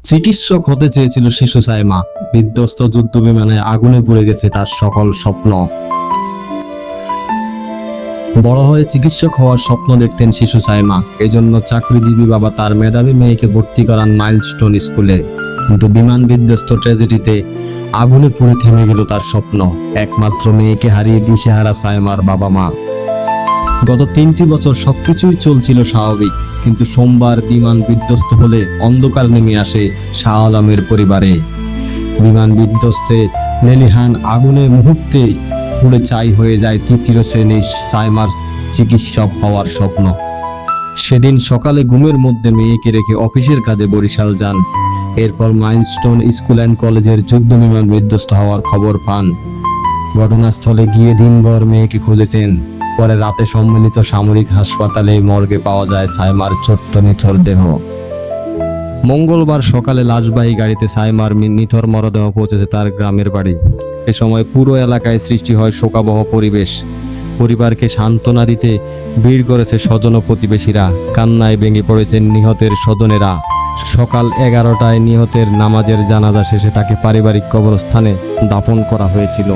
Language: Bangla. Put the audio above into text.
চিকিৎসক হতে চেয়েছিল শিশু সাইমা। বিধ্বস্ত যুদ্ধ বিমানে আগুনে পুড়ে গেছে তার সকল স্বপ্ন। বড় হয়ে চিকিৎসক হওয়ার স্বপ্ন দেখতেন শিশু সাইমা। এজন্য চাকরিজীবী বাবা তার মেধাবী মেয়েকে ভর্তি করান মাইলস্টোন স্কুলে। কিন্তু বিমান বিধ্বস্ত ট্র্যাজেডিতে আগুনে পুড়ে থেমে গেল তার স্বপ্ন। একমাত্র মেয়েকে হারিয়ে দিশেহারা সাইমার বাবা মা। গত 3টি বছর সবকিছুই চলছিল স্বাভাবিক, কিন্তু সোমবার বিমান বিধ্বস্ত হলে অন্ধকার নেমে আসে শাহ আলমের পরিবারে। বিমান বিধ্বস্তে লেলিহান আগুনে মুহূর্তে পুড়ে ছাই হয়ে যায় তৃতীয় শ্রেণীর সাইমার চিকিৎসক হওয়ার স্বপ্ন। সেদিন সকালে ঘুমের মধ্যে মেয়েকে রেখে অফিসের কাজে বরিশাল যান। এরপর মাইলস্টোন স্কুল অ্যান্ড কলেজের যুদ্ধ বিমান বিধ্বস্ত হওয়ার খবর পান। ঘটনাস্থলে গিয়ে দিনভর মেয়েকে খুঁজেছেন। পরে রাতে সম্মিলিত সামরিক হাসপাতালে মর্গে পাওয়া যায় সাইমার ছোট্ট নিথর দেহ। মঙ্গলবার সকালে লাশবাহী গাড়িতে সাইমার নিথর মরদেহ পৌঁছেছে তার গ্রামের বাড়ি। এ সময় পুরো এলাকায় সৃষ্টি হয় শোকাবহ পরিবেশ। পরিবারকে সান্ত্বনা দিতে ভিড় করেছে স্বজন ও প্রতিবেশীরা। কান্নায় ভেঙে পড়েছেন নিহতের স্বজনেরা। সকাল 11টায় নিহতের নামাজের জানাজা শেষে তাকে পারিবারিক কবরস্থানে দাফন করা হয়েছিল।